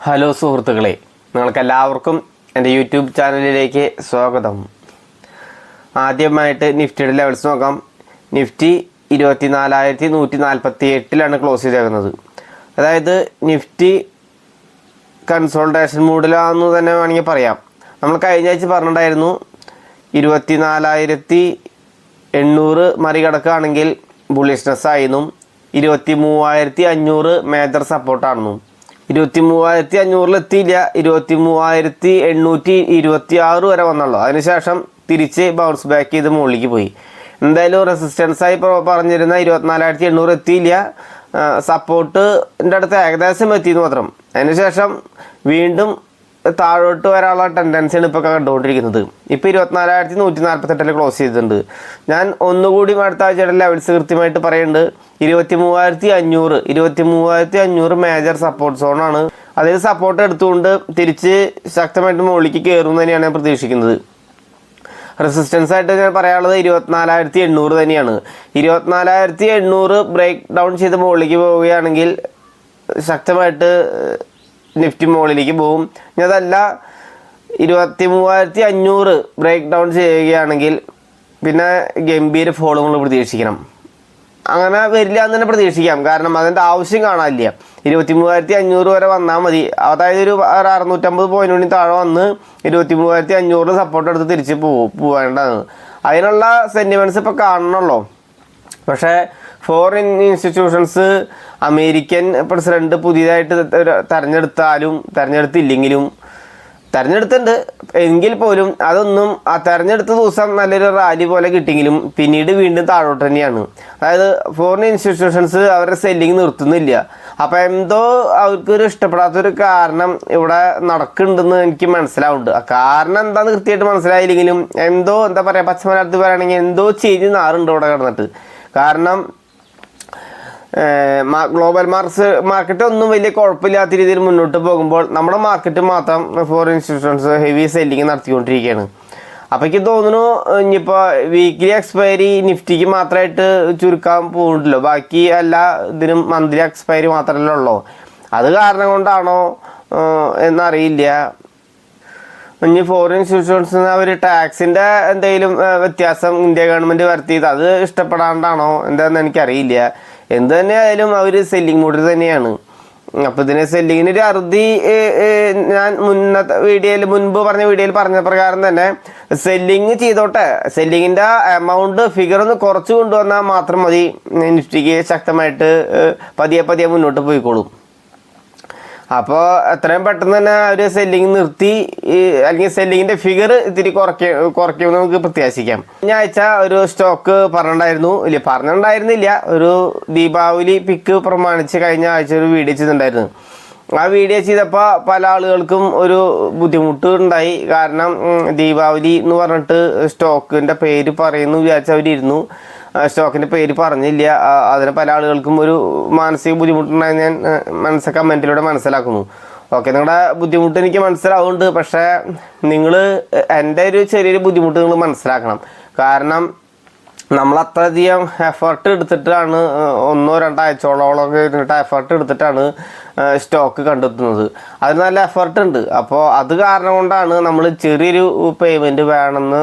Hello സുഹൃത്തുക്കളെ, നിങ്ങൾക്കെല്ലാവർക്കും എൻ്റെ യൂട്യൂബ് ചാനലിലേക്ക് സ്വാഗതം. ആദ്യമായിട്ട് നിഫ്റ്റിയുടെ ലെവൽസ് നോക്കാം. നിഫ്റ്റി 24,148 ക്ലോസ് ചെയ്തേക്കുന്നത്. അതായത് നിഫ്റ്റി കൺസോൾട്ടേഷൻ മൂഡിലാണെന്ന് തന്നെ വേണമെങ്കിൽ പറയാം. നമ്മൾ കഴിഞ്ഞ ആഴ്ച പറഞ്ഞിട്ടുണ്ടായിരുന്നു 24,800 മറികടക്കുകയാണെങ്കിൽ ബുള്ളിഷ്നെസ് ആയിരുന്നു. 23,500 മേജർ സപ്പോർട്ടാണെന്നും 23,500 എത്തിയില്ല, 23,826 വരെ വന്നുള്ളൂ. അതിനുശേഷം തിരിച്ച് ബൗൺസ് ബാക്ക് ചെയ്ത് മുകളിലേക്ക് പോയി. എന്തായാലും റെസിസ്റ്റൻസായി പറഞ്ഞിരുന്ന 24,800 എത്തിയില്ല, സപ്പോർട്ടിൻ്റെ അടുത്ത് ഏകദേശം എത്തിയെന്ന് മാത്രം. അതിനുശേഷം വീണ്ടും താഴോട്ട് വരാനുള്ള ടെൻഡൻസിയാണ് ഇപ്പോൾ കണ്ടുകൊണ്ടിരിക്കുന്നത്. ഇപ്പോൾ 24,148 ക്ലോസ് ചെയ്തിട്ടുണ്ട്. ഞാൻ ഒന്നുകൂടി അടുത്ത ആഴ്ചയുടെ ലെവൽസ് കൃത്യമായിട്ട് പറയുന്നുണ്ട്. 23,500 മേജർ സപ്പോർട്ട് സോണാണ്. അതിൽ സപ്പോർട്ട് എടുത്തുകൊണ്ട് തിരിച്ച് ശക്തമായിട്ട് മുകളിലേക്ക് കയറും തന്നെയാണ് ഞാൻ പ്രതീക്ഷിക്കുന്നത്. റെസിസ്റ്റൻസ് ആയിട്ട് ഞാൻ പറയാനുള്ളത് 24,800 തന്നെയാണ്. 24,800 ബ്രേക്ക് ഡൗൺ ചെയ്ത് മുകളിലേക്ക് പോവുകയാണെങ്കിൽ ശക്തമായിട്ട് നിഫ്റ്റി മുകളിലേക്ക് പോകും. ഇനി അതല്ല 23,500 ബ്രേക്ക് ഡൗൺ ചെയ്യുകയാണെങ്കിൽ പിന്നെ ഗംഭീര ഫോളോ നമ്മൾ പ്രതീക്ഷിക്കണം. അങ്ങനെ വരില്ല എന്ന് തന്നെ പ്രതീക്ഷിക്കാം. കാരണം അതിൻ്റെ ആവശ്യം കാണാനില്ല. 23,500 വരെ വന്നാൽ മതി. അതായത് ഒരു 650 പോയിന്റിന് താഴെ വന്ന് 23,500 സപ്പോർട്ട് എടുത്ത് തിരിച്ച് പോവേണ്ടതാണ്. അതിനുള്ള സെൻറ്റിമെൻറ്റ്സ് ഇപ്പോൾ കാണണമല്ലോ. പക്ഷേ ഫോറിൻ ഇൻസ്റ്റിറ്റ്യൂഷൻസ് അമേരിക്കൻ പ്രസിഡന്റ് പുതിയതായിട്ട് തെരഞ്ഞെടുത്തിട്ടുണ്ട് എങ്കിൽ പോലും അതൊന്നും ആ തെരഞ്ഞെടുത്ത ദിവസം നല്ലൊരു റാലി പോലെ കിട്ടിയെങ്കിലും പിന്നീട് വീണ്ടും താഴോട്ട് തന്നെയാണ്. അതായത് ഫോറിൻ ഇൻസ്റ്റിറ്റ്യൂഷൻസ് അവരുടെ സെല്ലിങ് നിർത്തുന്നില്ല. അപ്പം എന്തോ അവർക്കൊരു ഇഷ്ടപ്പെടാത്തൊരു കാരണം ഇവിടെ നടക്കുന്നുണ്ടെന്ന് എനിക്ക് മനസ്സിലാവുന്നുണ്ട്. ആ കാരണം എന്താണെന്ന് കൃത്യമായിട്ട് മനസ്സിലായില്ലെങ്കിലും എന്തോ എന്താ പറയുക, പച്ചമലയാളത്തിൽ പറയുകയാണെങ്കിൽ എന്തോ ചെയ്ത് നാറുണ്ട് ഇവിടെ കിടന്നിട്ട്. കാരണം ഗ്ലോബൽ മാർക്കറ്റ് ഒന്നും വലിയ കുഴപ്പമില്ലാത്ത രീതിയിൽ മുന്നോട്ട് പോകുമ്പോൾ നമ്മുടെ മാർക്കറ്റ് മാത്രം ഫോറിൻ ഇൻസ്റ്റിറ്റ്യൂഷൻസ് ഹെവി സെല്ലിങ് നടത്തിക്കൊണ്ടിരിക്കുകയാണ്. അപ്പോൾ എനിക്ക് തോന്നുന്നു ഇനിയിപ്പോൾ വീക്ക്ലി എക്സ്പയറി നിഫ്റ്റിക്ക് മാത്രമായിട്ട് ചുരുക്കാൻ പോകുന്നുണ്ടല്ലോ. ബാക്കി എല്ലാ ഇതിനും മന്ത്ലി എക്സ്പയറി മാത്രമല്ലേ ഉള്ളൂ. അത് കാരണം കൊണ്ടാണോ എന്നറിയില്ല. ഇനി ഫോറിൻ ഇൻസ്റ്റിറ്റ്യൂഷൻസിന് അവർ ടാക്സിൻ്റെ എന്തെങ്കിലും വ്യത്യാസം ഇന്ത്യ ഗവൺമെൻറ് വരുത്തിയത് അത് ഇഷ്ടപ്പെടാണ്ടാണോ എന്താണെന്ന് എനിക്കറിയില്ല. എന്ത് തന്നെയായാലും അവർ സെല്ലിങ് മൂഡിൽ തന്നെയാണ്. അപ്പോൾ ഇതിന് സെല്ലിങ്ങിനൊരു അറുതി ഞാൻ മുൻപ് പറഞ്ഞ വീഡിയോയിൽ പറഞ്ഞ പ്രകാരം തന്നെ സെല്ലിങ് ചെയ്തോട്ടെ. സെല്ലിങ്ങിൻ്റെ എമൗണ്ട് ഫിഗർ ഒന്ന് കുറച്ച് കൊണ്ടുവന്നാൽ മാത്രം മതി. നിഫ്റ്റിക്ക് ശക്തമായിട്ട് പതിയെ മുന്നോട്ട് പോയിക്കോളും. അപ്പോൾ എത്രയും പെട്ടെന്ന് തന്നെ ഒരു സെല്ലിങ് നിർത്തി അല്ലെങ്കിൽ സെല്ലിങ്ങിൻ്റെ ഫിഗർ ഇത്തിരി കുറയ്ക്കുമെന്ന് നമുക്ക് പ്രത്യാശിക്കാം. കഴിഞ്ഞ ആഴ്ച ഒരു സ്റ്റോക്ക് പറഞ്ഞിട്ടുണ്ടായിരുന്നില്ല, ഒരു ദീപാവലി പിക്ക് പ്രമാണിച്ച് കഴിഞ്ഞ ആഴ്ച ഒരു വീഡിയോ ചെയ്തിട്ടുണ്ടായിരുന്നു. ആ വീഡിയോ ചെയ്തപ്പോൾ പല ആളുകൾക്കും ഒരു ബുദ്ധിമുട്ട് ഉണ്ടായി. കാരണം ദീപാവലി എന്ന് പറഞ്ഞിട്ട് സ്റ്റോക്കിൻ്റെ പേര് പറയുന്നു വിചാരിച്ചവരിരുന്നു. സ്റ്റോക്കിൻ്റെ പേര് പറഞ്ഞില്ല. അതിന് പല ആളുകൾക്കും ഒരു മാനസിക ബുദ്ധിമുട്ടുണ്ടായി ഞാൻ കമൻറ്റിലൂടെ മനസ്സിലാക്കുന്നു. ഓക്കെ, നിങ്ങളുടെ ബുദ്ധിമുട്ട് എനിക്ക് മനസ്സിലാവുന്നുണ്ട്. പക്ഷേ നിങ്ങൾ എൻ്റെ ഒരു ചെറിയൊരു ബുദ്ധിമുട്ട് നിങ്ങൾ മനസ്സിലാക്കണം. കാരണം നമ്മൾ അത്രയധികം എഫർട്ട് എടുത്തിട്ടാണ് 1-2 ആഴ്ചയോളമൊക്കെ ഇരുന്നിട്ട് എഫർട്ട് എടുത്തിട്ടാണ് സ്റ്റോക്ക് കണ്ടെത്തുന്നത്. അതിന് നല്ല എഫർട്ട് ഉണ്ട്. അപ്പോൾ അത് കാരണം കൊണ്ടാണ് നമ്മൾ ചെറിയൊരു പേയ്മെൻറ്റ് വേണമെന്ന്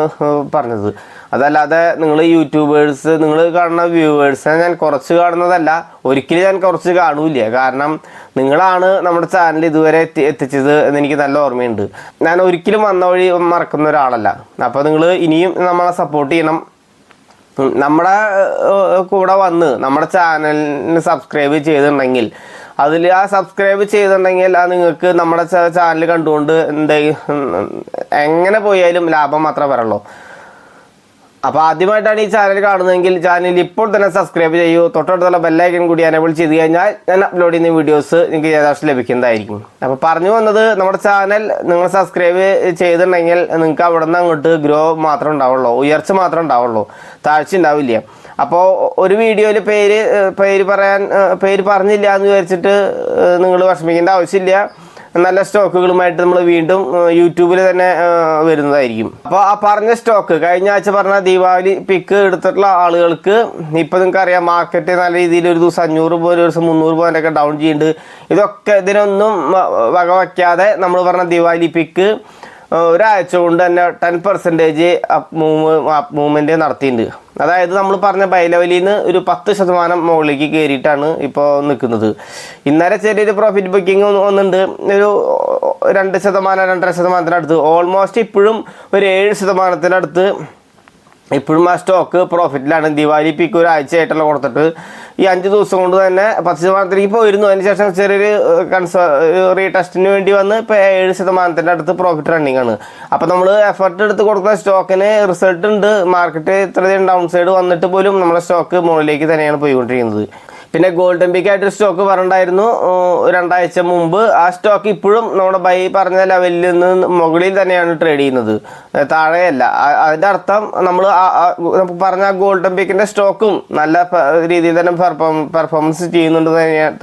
പറഞ്ഞത്. അതല്ലാതെ നിങ്ങൾ യൂട്യൂബേഴ്സ്, നിങ്ങൾ കാണുന്ന വ്യൂവേഴ്സിനെ ഞാൻ കുറച്ച് കാണുന്നതല്ല, ഒരിക്കലും ഞാൻ കുറച്ച് കാണൂല. കാരണം നിങ്ങളാണ് നമ്മുടെ ചാനൽ ഇതുവരെ എത്തിച്ചത് എന്നെനിക്ക് നല്ല ഓർമ്മയുണ്ട്. ഞാൻ ഒരിക്കലും വന്ന വഴി മറക്കുന്ന ഒരാളല്ല. അപ്പോൾ നിങ്ങൾ ഇനിയും നമ്മളെ സപ്പോർട്ട് ചെയ്യണം. നമ്മുടെ കൂടെ വന്ന് നമ്മുടെ ചാനലിന് സബ്സ്ക്രൈബ് ചെയ്തിട്ടുണ്ടെങ്കിൽ സബ്സ്ക്രൈബ് ചെയ്തിട്ടുണ്ടെങ്കിൽ അത് നിങ്ങൾക്ക് നമ്മുടെ ചാനൽ കണ്ടുകൊണ്ട് എങ്ങനെ പോയാലും ലാഭം മാത്രമേ വരുള്ളൂ. അപ്പോൾ ആദ്യമായിട്ടാണ് ഈ ചാനൽ കാണുന്നതെങ്കിൽ ചാനൽ ഇപ്പോൾ തന്നെ സബ്സ്ക്രൈബ് ചെയ്യൂ. തൊട്ടടുത്തുള്ള ബെല്ലൈക്കൺ കൂടി എനേബിൾ ചെയ്ത് കഴിഞ്ഞാൽ ഞാൻ അപ്ലോഡ് ചെയ്യുന്ന വീഡിയോസ് നിങ്ങൾക്ക് യഥാർത്ഥം ലഭിക്കുന്നതായിരിക്കും. അപ്പോൾ പറഞ്ഞു വന്നത്, നമ്മുടെ ചാനൽ നിങ്ങൾ സബ്സ്ക്രൈബ് ചെയ്തിട്ടുണ്ടെങ്കിൽ നിങ്ങൾക്ക് അവിടെ നിന്ന് അങ്ങോട്ട് ഗ്രോ മാത്രമേ ഉണ്ടാവുള്ളൂ, ഉയർച്ച മാത്രമേ ഉണ്ടാവുള്ളൂ, താഴ്ച ഉണ്ടാവില്ല. അപ്പോൾ ഒരു വീഡിയോയിൽ പേര് പറഞ്ഞില്ല എന്ന് വിചാരിച്ചിട്ട് നിങ്ങൾ വിഷമിക്കേണ്ട ആവശ്യമില്ല. നല്ല സ്റ്റോക്കുകളുമായിട്ട് നമ്മൾ വീണ്ടും യൂട്യൂബിൽ തന്നെ വരുന്നതായിരിക്കും. അപ്പോൾ ആ പറഞ്ഞ സ്റ്റോക്ക് കഴിഞ്ഞ ആഴ്ച പറഞ്ഞ ദീപാവലി പിക്ക് എടുത്തിട്ടുള്ള ആളുകൾക്ക് ഇപ്പോൾ നിങ്ങൾക്ക് അറിയാം മാർക്കറ്റ് നല്ല രീതിയിൽ ഒരു ദിവസം 500 രൂപ ഒരു ദിവസം 300 രൂപ ഒക്കെ ഡൗൺ ചെയ്യുന്നുണ്ട്. ഇതൊക്കെ ഇതിനൊന്നും വകവയ്ക്കാതെ നമ്മൾ പറഞ്ഞ ദീപാവലി പിക്ക് ഒരാഴ്ച കൊണ്ട് തന്നെ 10% അപ്പ് മൂവ്മെൻറ്റ് നടത്തിയിട്ടുണ്ട്. അതായത് നമ്മൾ പറഞ്ഞ ബൈ ലെവലിൽ നിന്ന് ഒരു 10% മുകളിലേക്ക് കയറിയിട്ടാണ് ഇപ്പോൾ നിൽക്കുന്നത്. ഇന്നലെ ചെറിയൊരു പ്രോഫിറ്റ് ബുക്കിംഗ് ഒന്നുണ്ട്, ഒരു 2% 2.5% ഓൾമോസ്റ്റ് ഇപ്പോഴും ഒരു 7% ഇപ്പോഴും ആ സ്റ്റോക്ക് പ്രോഫിറ്റിലാണ്. ദിവാലി പിക്ക് ഒരാഴ്ചയായിട്ടുള്ള കൊടുത്തിട്ട് ഈ 5 ദിവസം കൊണ്ട് തന്നെ 10% പോയിരുന്നു. അതിനുശേഷം ചെറിയൊരു റീടെസ്റ്റിന് വേണ്ടി വന്ന് ഇപ്പോൾ 7% പ്രോഫിറ്റ് റണ്ണിങ് ആണ്. അപ്പോൾ നമ്മൾ എഫർട്ട് എടുത്ത് കൊടുക്കുന്ന സ്റ്റോക്കിന് റിസൾട്ട് ഉണ്ട്. മാർക്കറ്റ് ഇത്രയധികം ഡൗൺ സൈഡ് വന്നിട്ട് പോലും നമ്മുടെ സ്റ്റോക്ക് മുകളിലേക്ക് തന്നെയാണ് പോയിക്കൊണ്ടിരിക്കുന്നത്. പിന്നെ ഗോൾഡൻ പീക്ക് ആയിട്ട് സ്റ്റോക്ക് പറഞ്ഞിട്ടുണ്ടായിരുന്നു 2 ആഴ്ച മുമ്പ്. ആ സ്റ്റോക്ക് ഇപ്പോഴും നമ്മുടെ ബൈ പറഞ്ഞ ലെവലിൽ നിന്ന് മുകളിൽ തന്നെയാണ് ട്രേഡ് ചെയ്യുന്നത്, താഴെയല്ല. അതിൻ്റെ അർത്ഥം നമ്മൾ പറഞ്ഞ ഗോൾഡൻ പീക്കിൻ്റെ സ്റ്റോക്കും നല്ല രീതിയിൽ തന്നെ പെർഫോമൻസ് ചെയ്യുന്നുണ്ട്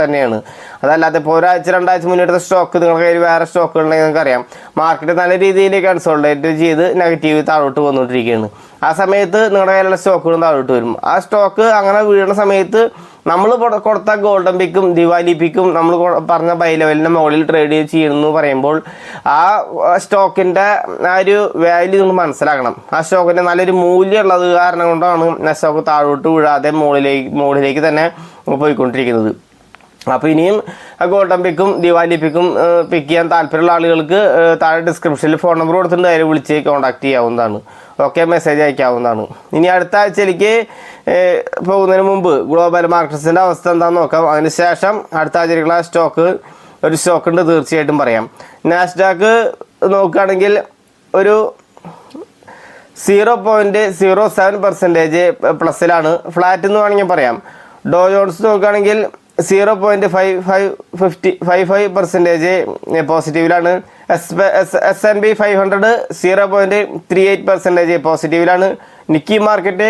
തന്നെയാണ്. അതല്ലാതെ ഇപ്പോൾ ഒരാഴ്ച 2 ആഴ്ച മുന്നേറ്റ സ്റ്റോക്ക് നിങ്ങൾക്ക് കയ്യിൽ വേറെ സ്റ്റോക്കുകളുണ്ടെങ്കിൽ നിങ്ങൾക്കറിയാം മാർക്കറ്റ് നല്ല രീതിയിൽ കൺസോൾട്ടേറ്റ് ചെയ്ത് നെഗറ്റീവ് താഴോട്ട് വന്നുകൊണ്ടിരിക്കുകയാണ്. ആ സമയത്ത് നിങ്ങളുടെ കയ്യിലുള്ള സ്റ്റോക്കുകളും താഴോട്ട് വരും. ആ സ്റ്റോക്ക് അങ്ങനെ വീഴുന്ന സമയത്ത് നമ്മൾ കൊടുത്ത ഗോൾഡൻ പിക്കും ദിവാലി പിക്കും നമ്മൾ പറഞ്ഞ ബൈ ലെവലിൻ്റെ മുകളിൽ ട്രേഡ് ചെയ്യണമെന്ന് പറയുമ്പോൾ ആ സ്റ്റോക്കിൻ്റെ ആ ഒരു വാല്യൂ നിങ്ങൾ മനസ്സിലാക്കണം. ആ സ്റ്റോക്കിൻ്റെ നല്ലൊരു മൂല്യമുള്ളത് കാരണം കൊണ്ടാണ് ആ സ്റ്റോക്ക് താഴോട്ട് വീഴാതെ മുകളിലേക്ക് തന്നെ പോയിക്കൊണ്ടിരിക്കുന്നത്. അപ്പോൾ ഇനിയും ഗോൾഡൻ പിക്കും ദിവാലി പിക്കും പിക്ക് ചെയ്യാൻ താല്പര്യമുള്ള ആളുകൾക്ക് താഴെ ഡിസ്ക്രിപ്ഷനിൽ ഫോൺ നമ്പർ കൊടുത്തിട്ടുണ്ട്, അതിൽ വിളിച്ച് കോൺടാക്ട് ചെയ്യാവുന്നതാണ്. ഓക്കെ, മെസ്സേജ് അയക്കാവുന്നതാണ്. ഇനി അടുത്ത ആഴ്ചയിലേക്ക് പോകുന്നതിന് മുമ്പ് ഗ്ലോബൽ മാർക്കറ്റ്സിൻ്റെ അവസ്ഥ എന്താണെന്ന് നോക്കാം. അതിന് ശേഷം അടുത്ത ആഴ്ചയിലേക്കുള്ള ഒരു സ്റ്റോക്ക് ഉണ്ട്, തീർച്ചയായിട്ടും പറയാം. നാസ്ഡാക്ക് നോക്കുകയാണെങ്കിൽ ഒരു 0.07% പ്ലസ്സിലാണ്, ഫ്ലാറ്റ് എന്ന് വേണമെങ്കിൽ പറയാം. ഡോ ജോൺസ് നോക്കുകയാണെങ്കിൽ 0.55% പോസിറ്റീവിലാണ്. S&P 500 0.38% പോസിറ്റീവിലാണ്. നിക്കി മാർക്കറ്റ്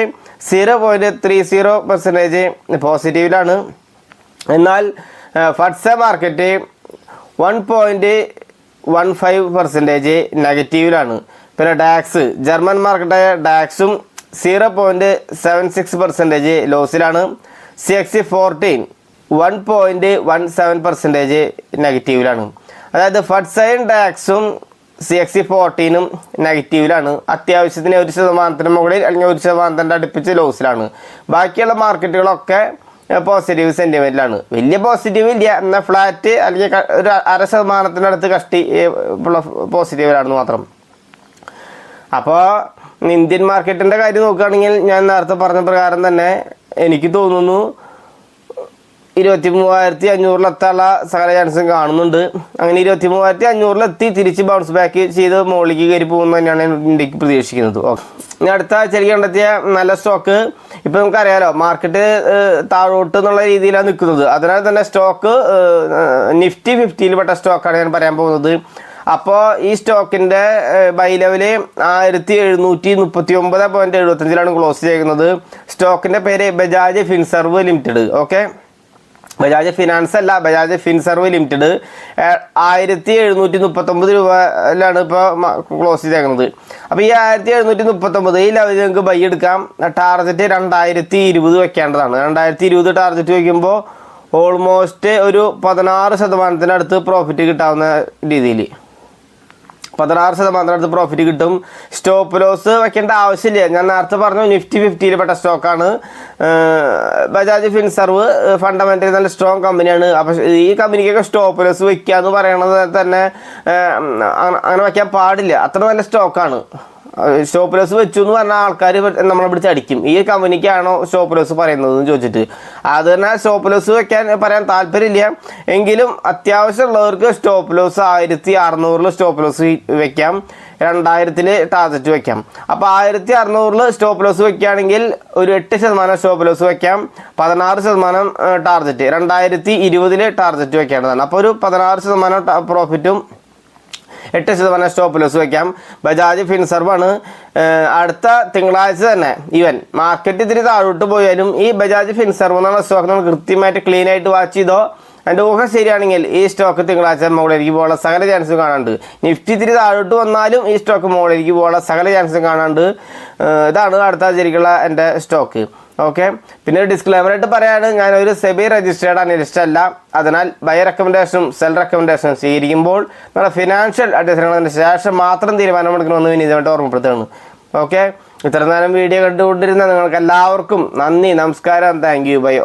0.30% പോസിറ്റീവിലാണ്. എന്നാൽ ഫഡ്സ മാർക്കറ്റ് 1.15% നെഗറ്റീവിലാണ്. പിന്നെ ഡാക്സ് ജർമ്മൻ മാർക്കറ്റായ ഡാക്സും 0.76% ലോസിലാണ്. CAC 40 1.17% നെഗറ്റീവിലാണ്. അതായത് ഫഡ്സയും ഡാക്സും CAC 40 നെഗറ്റീവിലാണ്. അത്യാവശ്യത്തിന് 1% മുകളിൽ അല്ലെങ്കിൽ 1% അടുപ്പിച്ച് ലോസിലാണ്. ബാക്കിയുള്ള മാർക്കറ്റുകളൊക്കെ പോസിറ്റീവ് സെൻറ്റിമെൻറ്റിലാണ്. വലിയ പോസിറ്റീവ് ഇല്ല, എന്നാൽ ഫ്ലാറ്റ് അല്ലെങ്കിൽ ഒരു 0.5% കഷ്ടി പോസിറ്റീവിലാണെന്ന് മാത്രം. അപ്പോൾ ഇന്ത്യൻ മാർക്കറ്റിൻ്റെ കാര്യം നോക്കുകയാണെങ്കിൽ ഞാൻ നേരത്തെ പറഞ്ഞ പ്രകാരം തന്നെ എനിക്ക് തോന്നുന്നു 23,500 എത്താനുള്ള സകല ചാൻസും കാണുന്നുണ്ട്. അങ്ങനെ 23,500 തിരിച്ച് ബൗൺസ് ബാക്ക് ചെയ്ത് മുകളിലേക്ക് കയറി പോകുന്നത് തന്നെയാണ് ഇന്ത്യക്ക് പ്രതീക്ഷിക്കുന്നത്. ഓക്കെ, ഇനി അടുത്ത ആഴ്ചയിലേക്ക് കണ്ടെത്തിയ നല്ല സ്റ്റോക്ക് ഇപ്പോൾ നമുക്കറിയാലോ മാർക്കറ്റ് താഴോട്ട് എന്നുള്ള രീതിയിലാണ് നിൽക്കുന്നത്. അതിനാൽ തന്നെ സ്റ്റോക്ക് നിഫ്റ്റി 50 പെട്ട സ്റ്റോക്കാണ് ഞാൻ പറയാൻ പോകുന്നത്. അപ്പോൾ ഈ സ്റ്റോക്കിൻ്റെ ബൈ ലെവല് 1739.75 ക്ലോസ് ചെയ്യുന്നത്. സ്റ്റോക്കിൻ്റെ പേര് Bajaj Finserv limited. Okay, Bajaj finance അല്ല, ബജാജ് ഫിൻസർവ് ലിമിറ്റഡ് 1739 രൂപയിലാണ് ഇപ്പോൾ ക്ലോസ് ചെയ്തേക്കുന്നത്. അപ്പോൾ ഈ 1739 ഈ ലെവലിൽ നിങ്ങൾക്ക് ബൈ എടുക്കാം. ടാർഗറ്റ് 2020 വെക്കേണ്ടതാണ്. 2020 ടാർഗറ്റ് വയ്ക്കുമ്പോൾ ഓൾമോസ്റ്റ് ഒരു 16% പ്രോഫിറ്റ് കിട്ടാവുന്ന രീതിയിൽ 16% പ്രോഫിറ്റ് കിട്ടും. സ്റ്റോപ്പ് ലോസ് വെക്കേണ്ട ആവശ്യമില്ല. ഞാൻ നേരത്തെ പറഞ്ഞു നിഫ്റ്റി 50 പെട്ട സ്റ്റോക്കാണ്. ബജാജ് ഫിൻസർവ് ഫണ്ടമെൻ്റലി നല്ല സ്ട്രോങ് കമ്പനിയാണ്. അപ്പോൾ ഈ കമ്പനിക്കൊക്കെ സ്റ്റോപ്പ് ലോസ് വയ്ക്കുക എന്ന് പറയണത് തന്നെ അങ്ങനെ വയ്ക്കാൻ പാടില്ല, അത്ര നല്ല സ്റ്റോക്കാണ്. സ്റ്റോപ്പ് ലോസ് വെച്ചു എന്ന് പറഞ്ഞാൽ ആൾക്കാർ നമ്മളെ പിടിച്ച് അടിക്കും. ഈ കമ്പനിക്കാണോ സ്റ്റോപ്പ് ലോസ് പറയുന്നതെന്ന് ചോദിച്ചിട്ട്. അത് തന്നെ സ്റ്റോപ്പ് ലോസ് പറയാൻ താല്പര്യമില്ല. എങ്കിലും അത്യാവശ്യമുള്ളവർക്ക് സ്റ്റോപ്പ് ലോസ് 1600 സ്റ്റോപ്പ് ലോസ് വെക്കാം, 2000 ടാർഗറ്റ് വെക്കാം. അപ്പോൾ 1600 സ്റ്റോപ്പ് ലോസ് വെക്കുകയാണെങ്കിൽ ഒരു 8% സ്റ്റോപ്പ് ലോസ് വെക്കാം, 16% ടാർഗറ്റ് 2020 ടാർഗറ്റ് വെക്കേണ്ടതാണ്. അപ്പോൾ ഒരു 16% പ്രോഫിറ്റും 8% സ്റ്റോപ്പ് ലോസ് വയ്ക്കാം. ബജാജ് ഫിൻസർവാണ്. അടുത്ത തിങ്കളാഴ്ച തന്നെ ഈവൻ മാർക്കറ്റ് ഇത്തിരി താഴോട്ട് പോയാലും ഈ ബജാജ് ഫിൻസർവ് എന്നുള്ള സ്റ്റോക്ക് നമ്മൾ കൃത്യമായിട്ട് ക്ലീൻ ആയിട്ട് വാച്ച് ചെയ്തോ എൻ്റെ ഊഹം ശരിയാണെങ്കിൽ ഈ സ്റ്റോക്ക് തിങ്കളാഴ്ച മുകളിലേക്ക് പോകാനുള്ള സകല ചാൻസും കാണാണ്ട്. നിഫ്റ്റി ഇത്തിരി താഴോട്ട് വന്നാലും ഈ സ്റ്റോക്ക് മുകളിലേക്ക് പോകാനുള്ള സകല ചാൻസും കാണാണ്ട്. ഇതാണ് അടുത്ത ശരിക്കുള്ള എൻ്റെ സ്റ്റോക്ക്. ഓക്കെ, പിന്നെ ഡിസ്ക്ലെയിമറായിട്ട് പറയാണ്, ഞാനൊരു സെബി രജിസ്റ്റേർഡ് അനലിസ്റ്റ് അല്ല. അതിനാൽ ബൈ റെക്കമെൻഡേഷനും സെൽ റെക്കമെൻഡേഷനും സ്വീകരിക്കുമ്പോൾ നമ്മുടെ ഫിനാൻഷ്യൽ അഡ്വൈസറിന് ശേഷം മാത്രം തീരുമാനമെടുക്കണമെന്ന് വിനീതമായിട്ട് ഓർമ്മപ്പെടുത്തുകയാണ്. ഓക്കെ, ഇത്ര നേരം വീഡിയോ കണ്ടുകൊണ്ടിരുന്ന നിങ്ങൾക്ക് എല്ലാവർക്കും നന്ദി, നമസ്കാരം, താങ്ക് യു, ബൈ.